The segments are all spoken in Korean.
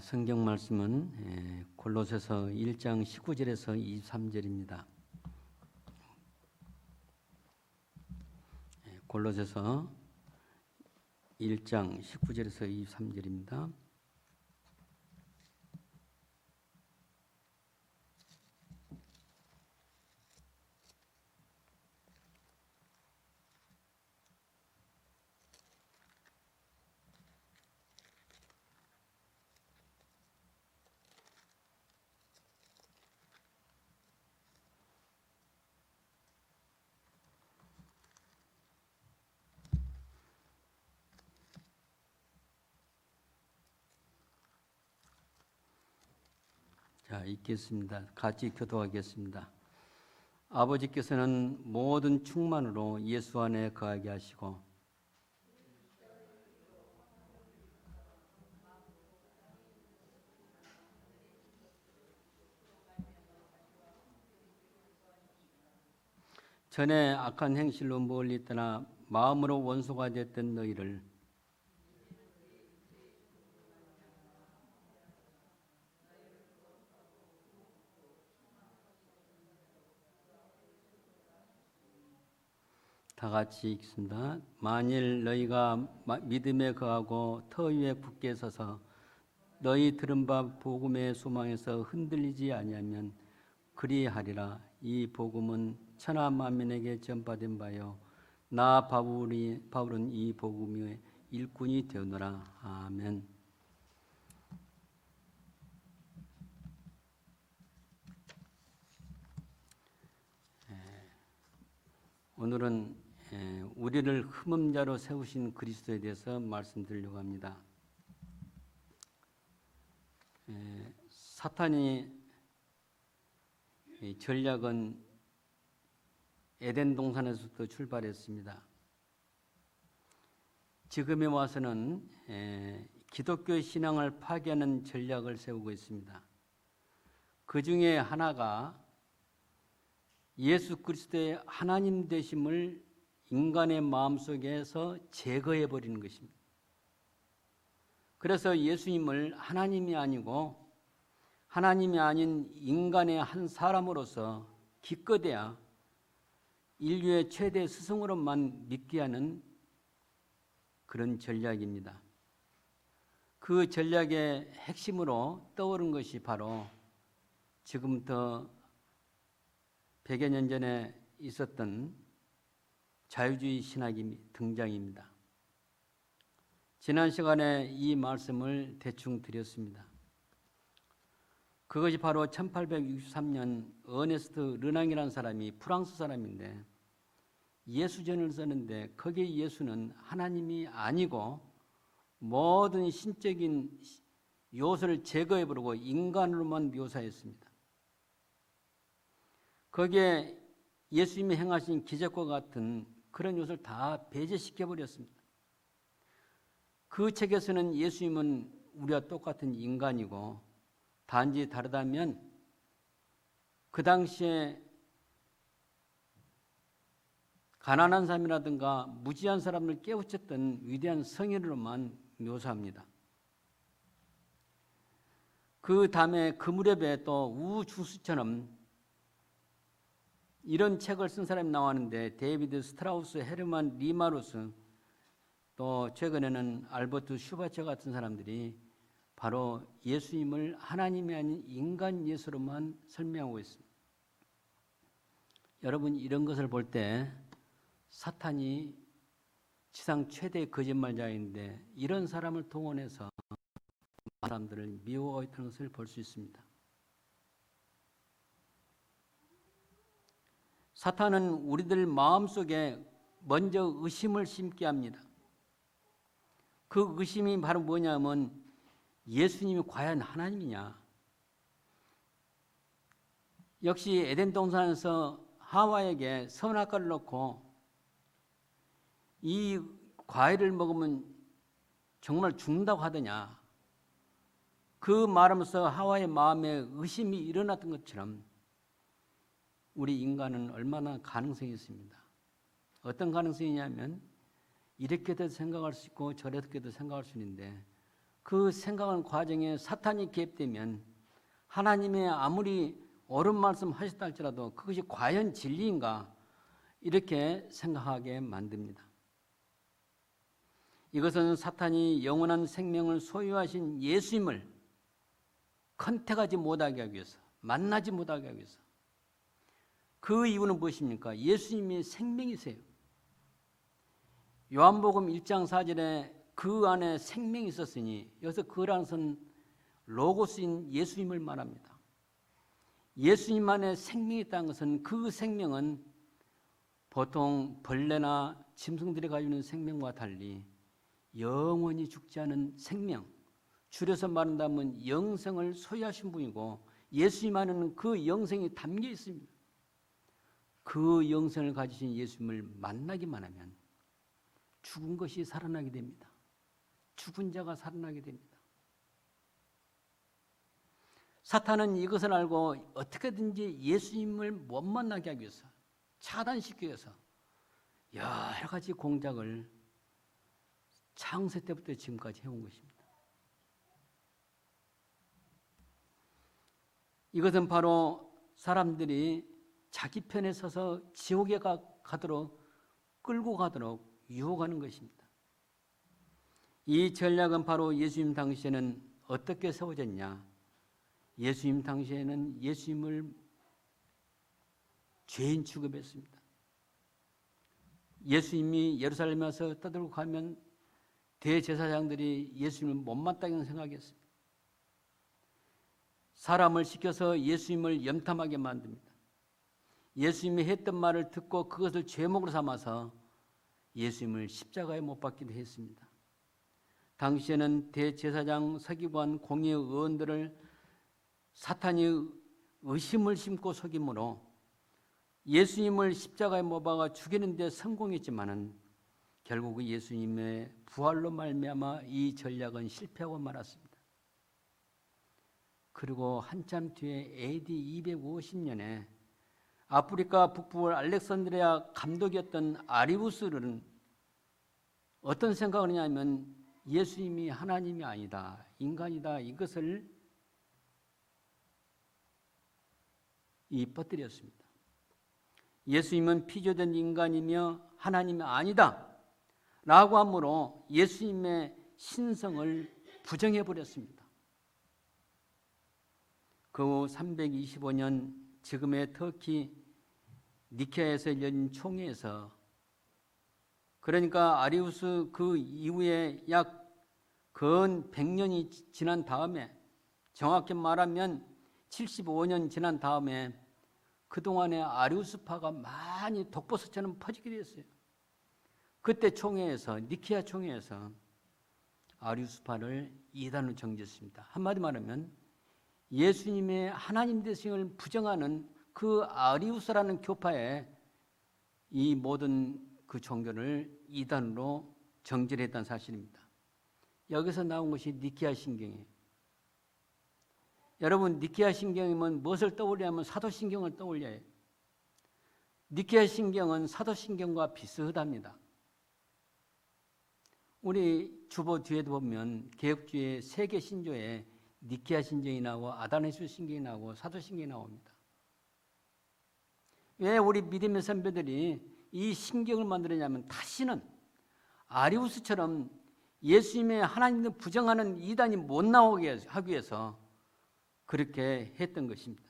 성경 말씀은 골로새서 1장 19절에서 23절입니다. 골로새서 1장 19절에서 23절입니다. 자, 읽겠습니다. 같이 교도하겠습니다. 아버지께서는 모든 충만으로 예수 안에 거하게 하시고 전에 악한 행실로 멀리 떠나 마음으로 원수가 됐던 너희를 다 같이 읽습니다. 만일 너희가 믿음에 거하고 터 위에 굳게 서서 너희 들은 바 복음의 소망에서 흔들리지 아니하면 그리하리라. 이 복음은 천하 만민에게 전파된 바요 나 바울은 이 복음의 일꾼이 되었노라. 아멘. 오늘은 우리를 흠음자로 세우신 그리스도에 대해서 말씀드리려고 합니다. 사탄의 전략은 에덴 동산에서부터 출발했습니다. 지금에 와서는 기독교 신앙을 파괴하는 전략을 세우고 있습니다. 그 중에 하나가 예수 그리스도의 하나님 되심을 인간의 마음속에서 제거해 버리는 것입니다. 그래서 예수님을 하나님이 아니고 하나님이 아닌 인간의 한 사람으로서 기껏해야 인류의 최대 스승으로만 믿게 하는 그런 전략입니다. 그 전략의 핵심으로 떠오른 것이 바로 지금부터 100여 년 전에 있었던 자유주의 신학이 등장입니다. 지난 시간에 이 말씀을 대충 드렸습니다. 그것이 바로 1863년 어네스트 르낭이라는 사람이 프랑스 사람인데 예수전을 썼는데 거기에 예수는 하나님이 아니고 모든 신적인 요소를 제거해버리고 인간으로만 묘사했습니다. 거기에 예수님이 행하신 기적과 같은 그런 요소를 다 배제시켜버렸습니다. 그 책에서는 예수님은 우리와 똑같은 인간이고 단지 다르다면 그 당시에 가난한 사람이라든가 무지한 사람을 깨우쳤던 위대한 성인으로만 묘사합니다. 그 다음에 그 무렵에 또 우주수처럼 이런 책을 쓴 사람이 나왔는데 데이비드 스트라우스, 헤르만 리마루스, 또 최근에는 알버트 슈바처 같은 사람들이 바로 예수님을 하나님이 아닌 인간 예수로만 설명하고 있습니다. 여러분, 이런 것을 볼 때 사탄이 지상 최대의 거짓말자인데 이런 사람을 동원해서 사람들을 미워하고 있다는 것을 볼 수 있습니다. 사탄은 우리들 마음속에 먼저 의심을 심게 합니다. 그 의심이 바로 뭐냐면 예수님이 과연 하나님이냐. 역시 에덴 동산에서 하와에게 선악과를 넣고 이 과일을 먹으면 정말 죽는다고 하더냐. 그 말하면서 하와의 마음에 의심이 일어났던 것처럼 우리 인간은 얼마나 가능성이 있습니다. 어떤 가능성이냐면 이렇게도 생각할 수 있고 저렇게도 생각할 수 있는데 그 생각하는 과정에 사탄이 개입되면 하나님의 아무리 옳은 말씀 하셨다 할지라도 그것이 과연 진리인가 이렇게 생각하게 만듭니다. 이것은 사탄이 영원한 생명을 소유하신 예수님을 컨택하지 못하게 하기 위해서, 만나지 못하게 하기 위해서. 그 이유는 무엇입니까? 예수님이 생명이세요. 요한복음 1장 4절에 그 안에 생명이 있었으니, 여기서 그라는 것은 로고스인 예수님을 말합니다. 예수님 안에 생명이 있다는 것은 그 생명은 보통 벌레나 짐승들이 가지고 있는 생명과 달리 영원히 죽지 않은 생명, 줄여서 말한다면 영생을 소유하신 분이고 예수님 안에는 그 영생이 담겨 있습니다. 그 영생을 가지신 예수님을 만나기만 하면 죽은 것이 살아나게 됩니다. 죽은 자가 살아나게 됩니다. 사탄은 이것을 알고 어떻게든지 예수님을 못 만나게 하기 위해서, 차단시키기 위해서 여러 가지 공작을 창세 때부터 지금까지 해온 것입니다. 이것은 바로 사람들이 자기 편에 서서 지옥에 가도록 끌고 가도록 유혹하는 것입니다. 이 전략은 바로 예수님 당시에는 어떻게 세워졌냐? 예수님 당시에는 예수님을 죄인 취급했습니다. 예수님이 예루살렘에 와서 떠들고 가면 대제사장들이 예수님을 못마땅히 생각했습니다. 사람을 시켜서 예수님을 염탐하게 만듭니다. 예수님이 했던 말을 듣고 그것을 죄목으로 삼아서 예수님을 십자가에 못 박기도 했습니다. 당시에는 대제사장, 서기관, 공의 의원들을 사탄이 의심을 심고 속임으로 예수님을 십자가에 못 박아 죽이는 데 성공했지만은 결국 예수님의 부활로 말미암아 이 전략은 실패하고 말았습니다. 그리고 한참 뒤에 AD 250년에 아프리카 북부 알렉산드리아 감독이었던 아리우스는 어떤 생각을 하냐면 예수님이 하나님이 아니다, 인간이다, 이것을 퍼뜨렸습니다. 예수님은 피조된 인간이며 하나님이 아니다 라고 함으로 예수님의 신성을 부정해버렸습니다. 그 후 325년 지금의 터키 니케아에서 열린 총회에서, 그러니까 아리우스 그 이후에 약 근 100년이 지난 다음에, 정확히 말하면 75년 지난 다음에 그동안에 아리우스파가 많이 독버섯처럼 퍼지게 됐어요. 그때 총회에서, 니케아 총회에서 아리우스파를 이단으로 정지했습니다. 한마디 말하면 예수님의 하나님 되심을 부정하는 그 아리우스라는 교파에 이 모든 그 종교를 이단으로 정지를 했다는 사실입니다. 여기서 나온 것이 니케아 신경이에요. 여러분, 니케아 신경이면 무엇을 떠올리냐면 사도신경을 떠올려요. 니케아 신경은 사도신경과 비슷합니다. 우리 주보 뒤에도 보면 개혁주의 세계 신조에 니케아 신경이 나오고 아다네스 신경이 나오고 사도신경이 나옵니다. 왜 우리 믿음의 선배들이 이 신경을 만들었냐면 다시는 아리우스처럼 예수님의 하나님을 부정하는 이단이 못 나오게 하기 위해서 그렇게 했던 것입니다.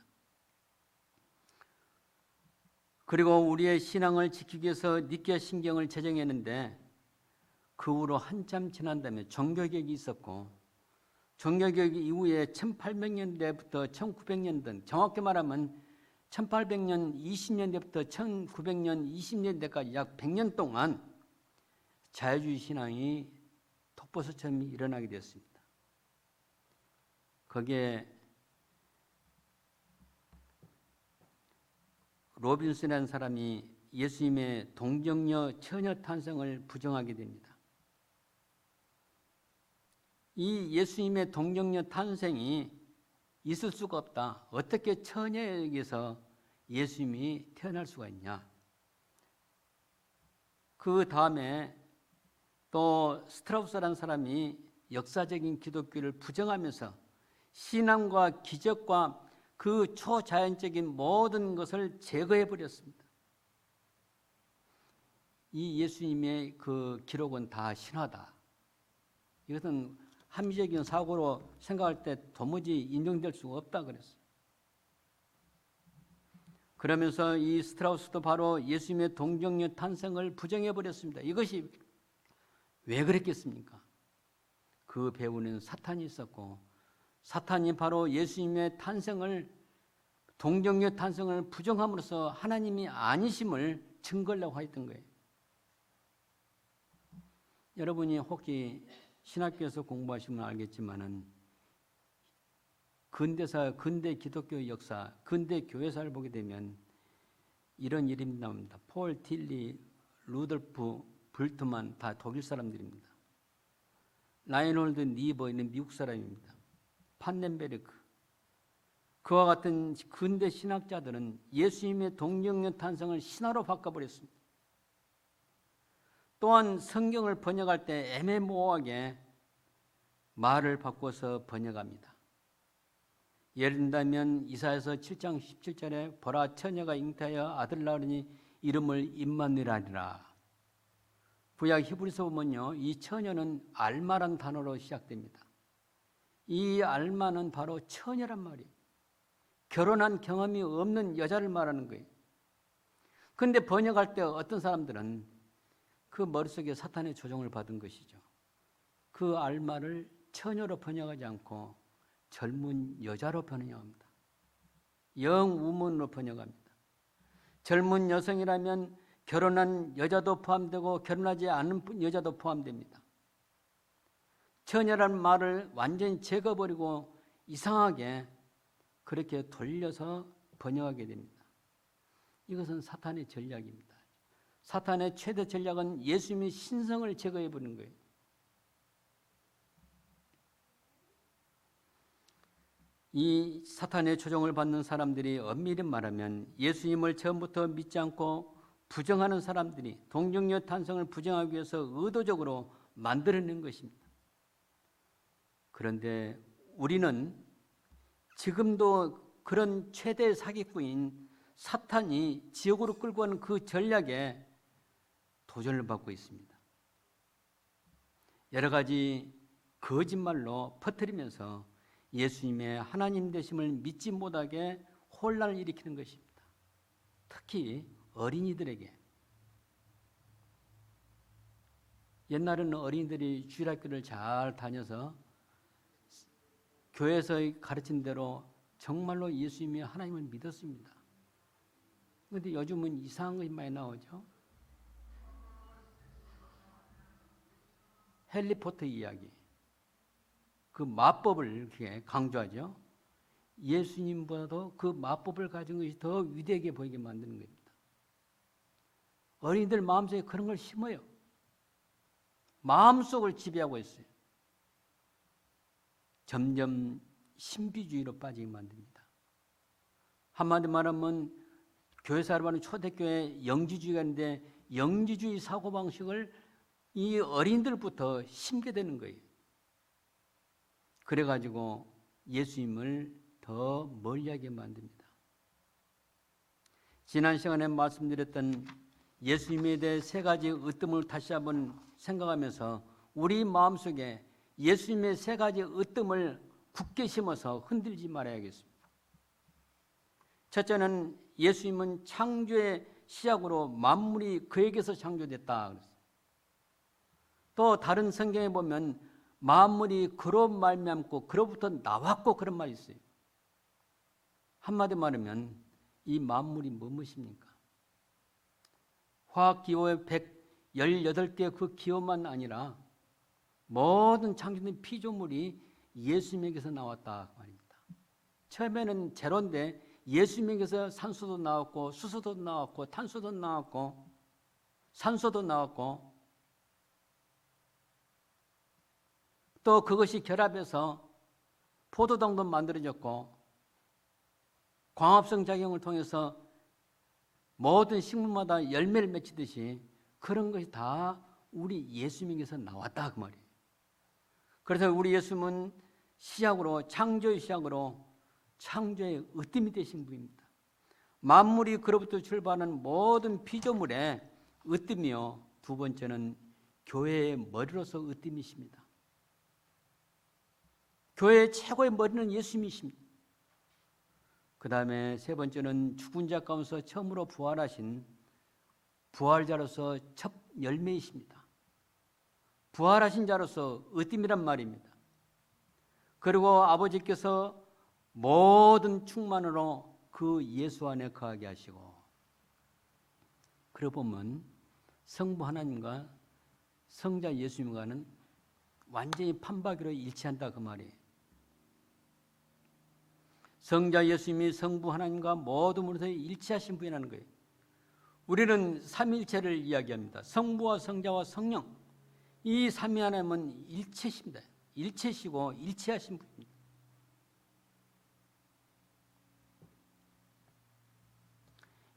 그리고 우리의 신앙을 지키기 위해서 니케아 신경을 제정했는데 그 후로 한참 지난 다음에 종교개혁이 있었고, 종교개혁 이후에 1800년대부터 1900년대, 정확히 말하면 1800년 20년대부터 1900년 20년대까지 약 100년 동안 자유주의 신앙이 독버섯처럼 일어나게 되었습니다. 거기에 로빈슨이라는 사람이 예수님의 동정녀 처녀 탄생을 부정하게 됩니다. 이 예수님의 동정녀 탄생이 있을 수가 없다. 어떻게 처녀에게서 예수님이 태어날 수가 있냐. 그 다음에 또 스트라우스라는 사람이 역사적인 기독교를 부정하면서 신앙과 기적과 그 초자연적인 모든 것을 제거해 버렸습니다. 이 예수님의 그 기록은 다 신화다. 이것은 합리적인 사고로 생각할 때 도무지 인정될 수가 없다 그랬어요. 그러면서 이 스트라우스도 바로 예수님의 동정녀 탄생을 부정해 버렸습니다. 이것이 왜 그랬겠습니까? 그 배후는 사탄이 있었고, 사탄이 바로 예수님의 탄생을, 동정녀 탄생을 부정함으로써 하나님이 아니심을 증거하려고 했던 거예요. 여러분이 혹시 신학교에서 공부하시면 알겠지만은 근대 기독교 역사, 근대 교회사를 보게 되면 이런 이름이 나옵니다. 폴 틸리, 루돌프 불트만 다 독일 사람들입니다. 라인홀드 니버는 미국 사람입니다. 판넨베르크. 그와 같은 근대 신학자들은 예수님의 동정녀 탄생을 신화로 바꿔버렸습니다. 또한 성경을 번역할 때 애매모호하게 말을 바꿔서 번역합니다. 예를 든다면 이사야서 7장 17절에 보라 처녀가 잉태하여 아들 낳으니 이름을 임마누엘이라. 구약 히브리서 보면요, 이 처녀는 알마란 단어로 시작됩니다. 이 알마는 바로 처녀란 말이에요. 결혼한 경험이 없는 여자를 말하는 거예요. 그런데 번역할 때 어떤 사람들은 그 머릿속에 사탄의 조종을 받은 것이죠. 그 알마를 처녀로 번역하지 않고 젊은 여자로 번역합니다. 영우먼으로 번역합니다. 젊은 여성이라면 결혼한 여자도 포함되고 결혼하지 않은 여자도 포함됩니다. 처녀라는 말을 완전히 제거버리고 이상하게 그렇게 돌려서 번역하게 됩니다. 이것은 사탄의 전략입니다. 사탄의 최대 전략은 예수님의 신성을 제거해버리는 거예요. 이 사탄의 조종을 받는 사람들이 엄밀히 말하면 예수님을 처음부터 믿지 않고 부정하는 사람들이 동정녀 탄생을 부정하기 위해서 의도적으로 만들어낸 것입니다. 그런데 우리는 지금도 그런 최대 사기꾼인 사탄이 지옥으로 끌고 가는 그 전략에 도전을 받고 있습니다. 여러 가지 거짓말로 퍼뜨리면서 예수님의 하나님 되심을 믿지 못하게 혼란을 일으키는 것입니다. 특히 어린이들에게. 옛날에는 어린이들이 주일학교를 잘 다녀서 교회에서 가르친 대로 정말로 예수님이 하나님을 믿었습니다. 그런데 요즘은 이상한 것이 많이 나오죠. 해리포터 이야기. 그 마법을 이렇게 강조하죠. 예수님보다도 그 마법을 가진 것이 더 위대하게 보이게 만드는 겁니다. 어린이들 마음속에 그런 걸 심어요. 마음속을 지배하고 있어요. 점점 신비주의로 빠지게 만듭니다. 한마디로 말하면 교회사로 하는 초대교회 영지주의가 있는데 영지주의 사고방식을 이 어린이들부터 심게 되는 거예요. 그래가지고 예수님을 더 멀리하게 만듭니다. 지난 시간에 말씀드렸던 예수님에 대해 세 가지 으뜸을 다시 한번 생각하면서 우리 마음속에 예수님의 세 가지 으뜸을 굳게 심어서 흔들지 말아야겠습니다. 첫째는 예수님은 창조의 시작으로 만물이 그에게서 창조됐다. 또 다른 성경에 보면 만물이 그로 말미암고 그로부터 나왔고 그런 말이 있어요. 한마디 말하면 이 만물이 무엇입니까? 화학기호의 118개의 그 기호만 아니라 모든 창조된 피조물이 예수님에게서 나왔다 말입니다. 처음에는 제로인데 예수님에게서 산소도 나왔고 수소도 나왔고 탄소도 나왔고 산소도 나왔고 또 그것이 결합해서 포도당도 만들어졌고 광합성 작용을 통해서 모든 식물마다 열매를 맺히듯이 그런 것이 다 우리 예수님에게서 나왔다 그 말이에요. 그래서 우리 예수님은 시작으로, 창조의 시작으로 창조의 으뜸이 되신 분입니다. 만물이 그로부터 출발하는 모든 피조물의 으뜸이요, 두 번째는 교회의 머리로서 으뜸이십니다. 교회의 최고의 머리는 예수님이십니다. 그 다음에 세 번째는 죽은 자 가운데서 처음으로 부활하신 부활자로서 첫 열매이십니다. 부활하신 자로서 으뜸이란 말입니다. 그리고 아버지께서 모든 충만으로 그 예수 안에 거하게 하시고, 그러고 보면 성부 하나님과 성자 예수님과는 완전히 판박이로 일치한다 그 말이에요. 성자 예수님이 성부 하나님과 모든 분에서 일치하신 분이라는 거예요. 우리는 삼위일체를 이야기합니다. 성부와 성자와 성령, 이 삼위 하나님은 일체십니다. 일체시고 일체하신 분입니다.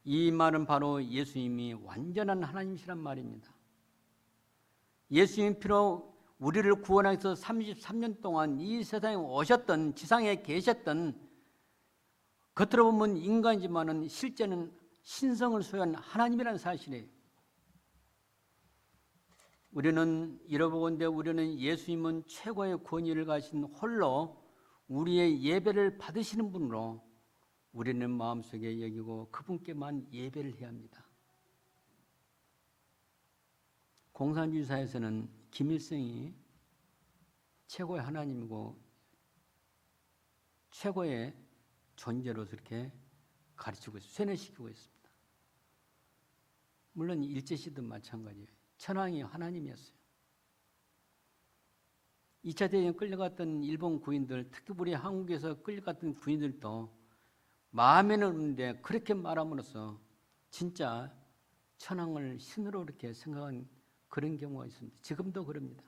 이 말은 바로 예수님이 완전한 하나님이시란 말입니다. 예수님 피로 우리를 구원하기 위해서 33년 동안 이 세상에 오셨던, 지상에 계셨던, 겉으로 보면 인간이지만은 실제는 신성을 소유한 하나님이라는 사실이에요. 우리는 잃어보건대 우리는 예수님은 최고의 권위를 가진 홀로 우리의 예배를 받으시는 분으로 우리는 마음속에 여기고 그분께만 예배를 해야 합니다. 공산주의 사회에서는 김일성이 최고의 하나님이고 최고의 존재로서 이렇게 가르치고 있습니다. 세뇌시키고 있습니다. 물론 일제시대도 마찬가지예요. 천황이 하나님이었어요. 2차 대전에 끌려갔던 일본 군인들, 특히 우리 한국에서 끌려갔던 군인들도 마음에는 없는데 그렇게 말함으로써 진짜 천황을 신으로 이렇게 생각한 그런 경우가 있습니다. 지금도 그럽니다.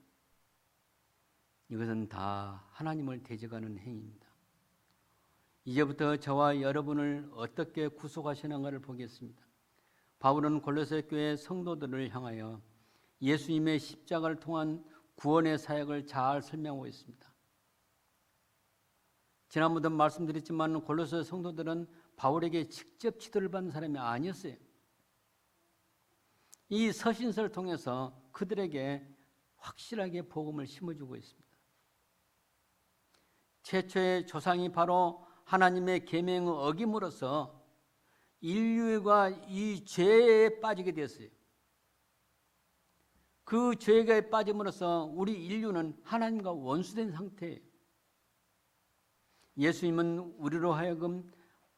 이것은 다 하나님을 대적하는 행위입니다. 이제부터 저와 여러분을 어떻게 구속하시는가를 보겠습니다. 바울은 골로새 교회 성도들을 향하여 예수님의 십자가를 통한 구원의 사역을 잘 설명하고 있습니다. 지난번도 말씀드렸지만 골로새 성도들은 바울에게 직접 지도를 받는 사람이 아니었어요. 이 서신서를 통해서 그들에게 확실하게 복음을 심어주고 있습니다. 최초의 조상이 바로 하나님의 계명을 어김으로써 인류가 이 죄에 빠지게 되었어요. 그 죄에 빠짐으로써 우리 인류는 하나님과 원수된 상태예요. 예수님은 우리로 하여금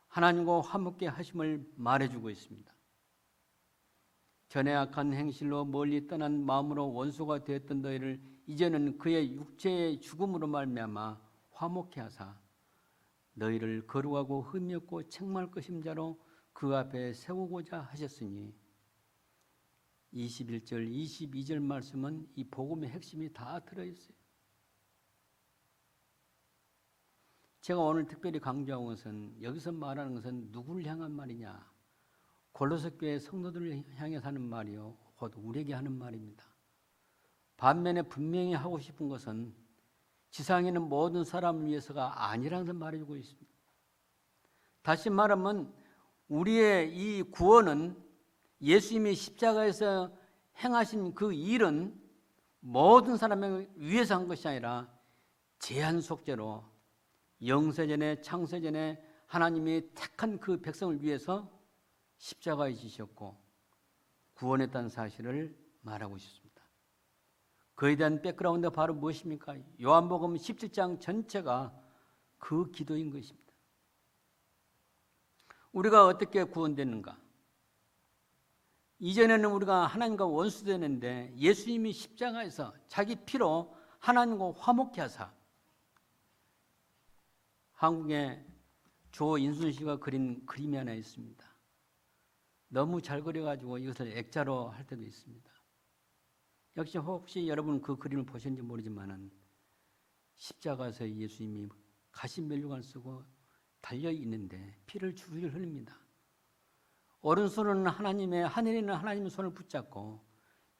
하나님과 화목케 하심을 말해주고 있습니다. 전에 악한 행실로 멀리 떠난 마음으로 원수가 되었던 너희를 이제는 그의 육체의 죽음으로 말미암아 화목케 하사 너희를 거룩하고 흠이 없고 책망할 것임 자로 그 앞에 세우고자 하셨으니 21절, 22절 말씀은 이 복음의 핵심이 다 들어있어요. 제가 오늘 특별히 강조한 것은, 여기서 말하는 것은 누구를 향한 말이냐? 골로새 교회 성도들을 향해서 하는 말이요, 곧 우리에게 하는 말입니다. 반면에 분명히 하고 싶은 것은 지상에 있는 모든 사람을 위해서가 아니라는 것을 말해주고 있습니다. 다시 말하면 우리의 이 구원은 예수님이 십자가에서 행하신 그 일은 모든 사람을 위해서 한 것이 아니라 제한 속죄로 영세전에 창세전에 하나님이 택한 그 백성을 위해서 십자가에 지셨고 구원했다는 사실을 말하고 싶습니다. 그에 대한 백그라운드가 바로 무엇입니까? 요한복음 17장 전체가 그 기도인 것입니다. 우리가 어떻게 구원됐는가? 이전에는 우리가 하나님과 원수되는데 예수님이 십자가에서 자기 피로 하나님과 화목케 하사, 한국에 조인순 씨가 그린 그림이 하나 있습니다. 너무 잘 그려가지고 이것을 액자로 할 때도 있습니다. 역시 혹시 여러분 그 그림을 보셨는지 모르지만은 십자가에서 예수님이 가시 면류관을 쓰고 달려 있는데 피를 줄줄 흘립니다. 오른손은 하나님의, 하늘에 있는 하나님의 손을 붙잡고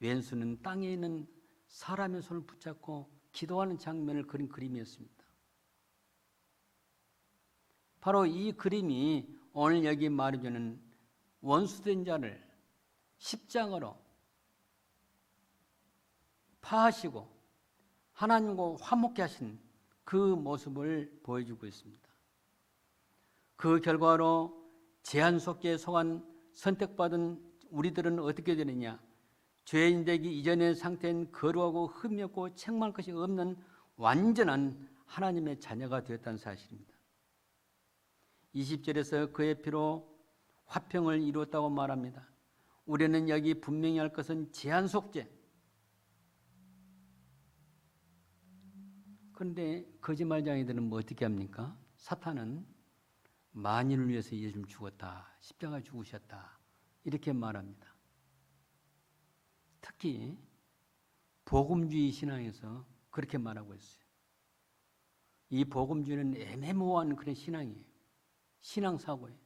왼손은 땅에 있는 사람의 손을 붙잡고 기도하는 장면을 그린 그림이었습니다. 바로 이 그림이 오늘 여기 말해주는 원수된 자를 십자가로 파하시고 하나님과 화목케 하신 그 모습을 보여주고 있습니다. 그 결과로 제한 속죄에 속한 선택받은 우리들은 어떻게 되느냐? 죄인 되기 이전의 상태인 거룩하고 흠이 없고 책망할 것이 없는 완전한 하나님의 자녀가 되었다는 사실입니다. 20절에서 그의 피로 화평을 이루었다고 말합니다. 우리는 여기 분명히 할 것은 제한 속죄. 그런데 거짓말쟁이들은 뭐 어떻게 합니까? 사탄은 만인을 위해서 예수님 죽었다, 십자가 죽으셨다 이렇게 말합니다. 특히 복음주의 신앙에서 그렇게 말하고 있어요. 이 복음주의는 애매모호한 그런 신앙이에요. 신앙사고예요.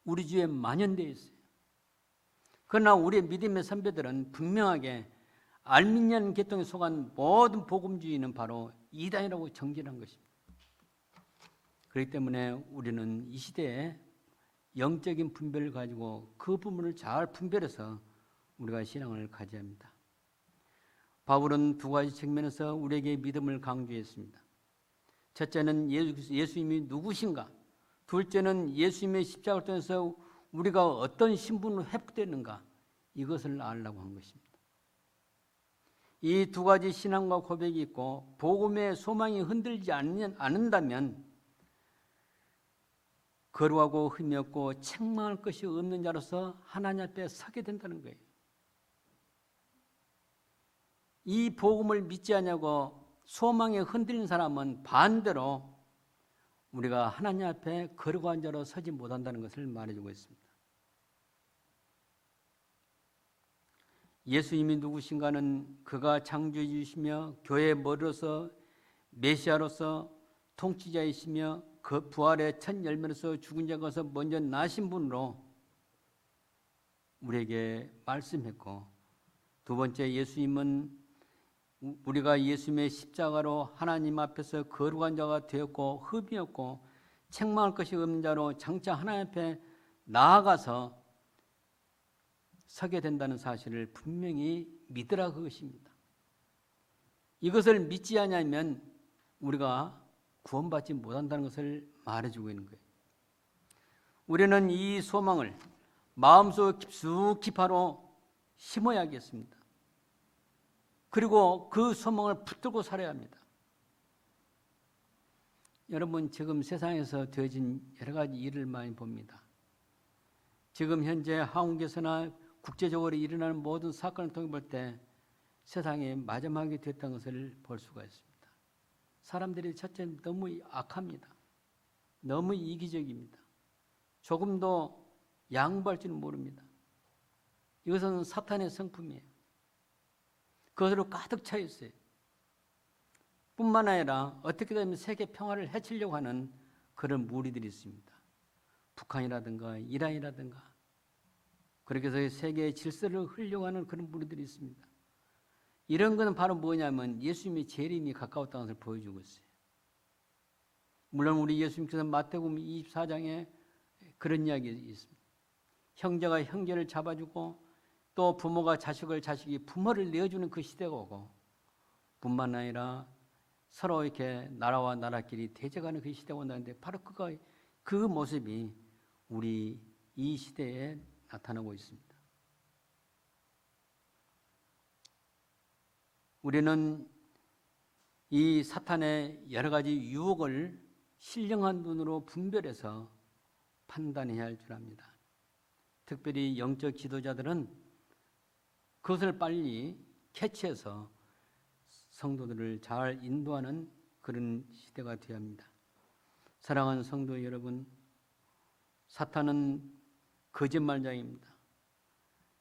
우리 주위에 만연되어 있어요. 그러나 우리의 믿음의 선배들은 분명하게 알미니안 계통에 속한 모든 복음주의는 바로 이단이라고 정죄한 것입니다. 그렇기 때문에 우리는 이 시대에 영적인 분별을 가지고 그 부분을 잘 분별해서 우리가 신앙을 가져야 합니다. 바울은 두 가지 측면에서 우리에게 믿음을 강조했습니다. 첫째는 예수님이 누구신가? 둘째는 예수님의 십자가를 통해서 우리가 어떤 신분으로 회복되는가? 이것을 알려고 한 것입니다. 이 두 가지 신앙과 고백이 있고 복음의 소망이 흔들리지 않는다면 거룩하고 흠이 없고 책망할 것이 없는 자로서 하나님 앞에 서게 된다는 거예요. 이 복음을 믿지 않냐고 소망에 흔들린 사람은 반대로 우리가 하나님 앞에 거룩한 자로 서지 못한다는 것을 말해주고 있습니다. 예수님이 누구신가는 그가 창조해 주시며 교회의 머리로서 메시아로서 통치자이시며 그 부활의 첫 열매로서 죽은 자 가운데서 먼저 나신 분으로 우리에게 말씀했고, 두 번째 예수님은 우리가 예수님의 십자가로 하나님 앞에서 거룩한 자가 되었고 흠이 없고 책망할 것이 없는 자로 장차 하나님 앞에 나아가서 서게 된다는 사실을 분명히 믿으라 그것입니다. 이것을 믿지 않으면 우리가 구원받지 못한다는 것을 말해주고 있는 거예요. 우리는 이 소망을 마음속 깊숙이 바로 심어야겠습니다. 그리고 그 소망을 붙들고 살아야 합니다. 여러분, 지금 세상에서 되어진 여러 가지 일을 많이 봅니다. 지금 현재 한국에서나 국제적으로 일어나는 모든 사건을 통해 볼 때 세상에 마지막이 됐다는 것을 볼 수가 있습니다. 사람들이 첫째 너무 악합니다. 너무 이기적입니다. 조금도 양보할 줄은 모릅니다. 이것은 사탄의 성품이에요. 그것으로 가득 차 있어요. 뿐만 아니라 어떻게 되면 세계 평화를 해치려고 하는 그런 무리들이 있습니다. 북한이라든가 이란이라든가 그렇게 해서 세계의 질서를 흐리려고 하는 그런 무리들이 있습니다. 이런 것은 바로 뭐냐면 예수님의 재림이 가까웠다는 것을 보여주고 있어요. 물론 우리 예수님께서 마태복음 24장에 그런 이야기 있습니다. 형제가 형제를 잡아주고 또 부모가 자식을, 자식이 부모를 내어주는 그 시대가 오고, 뿐만 아니라 서로 이렇게 나라와 나라끼리 대적하는 그 시대가 온다는데 바로 그 모습이 우리 이 시대에 나타나고 있습니다. 우리는 이 사탄의 여러 가지 유혹을 신령한 눈으로 분별해서 판단해야 할 줄 압니다. 특별히 영적 지도자들은 그것을 빨리 캐치해서 성도들을 잘 인도하는 그런 시대가 되어야 합니다. 사랑하는 성도 여러분, 사탄은 거짓말장입니다.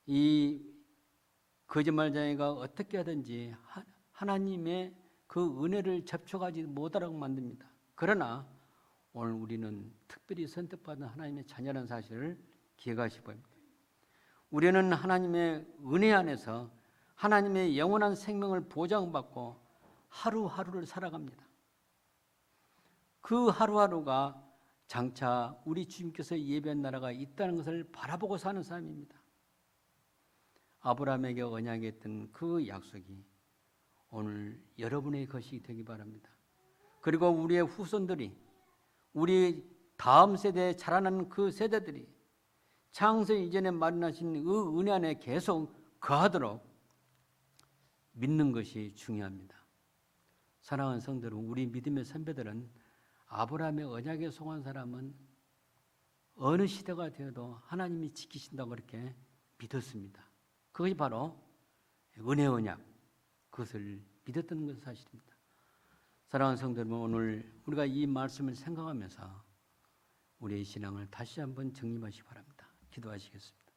이 거짓말장이가 어떻게 하든지 하나님의 그 은혜를 접촉하지 못하라고 만듭니다. 그러나 오늘 우리는 특별히 선택받은 하나님의 자녀라는 사실을 기억하시기 바랍니다. 우리는 하나님의 은혜 안에서 하나님의 영원한 생명을 보장받고 하루하루를 살아갑니다. 그 하루하루가 장차 우리 주님께서 예배한 나라가 있다는 것을 바라보고 사는 사람입니다. 아브라함에게 언약했던 그 약속이 오늘 여러분의 것이 되기 바랍니다. 그리고 우리의 후손들이, 우리 다음 세대에 자라나는 그 세대들이 창세 이전에 마련하신 그 은혜 안에 계속 거하도록 믿는 것이 중요합니다. 사랑하는 성도 여러분, 우리 믿음의 선배들은 아브라함의 언약에 속한 사람은 어느 시대가 되어도 하나님이 지키신다고 그렇게 믿었습니다. 그것이 바로 은혜 언약, 그것을 믿었던 것은 사실입니다. 사랑하는 성도 여러분, 오늘 우리가 이 말씀을 생각하면서 우리의 신앙을 다시 한번 정립하시기 바랍니다. 기도하시겠습니다.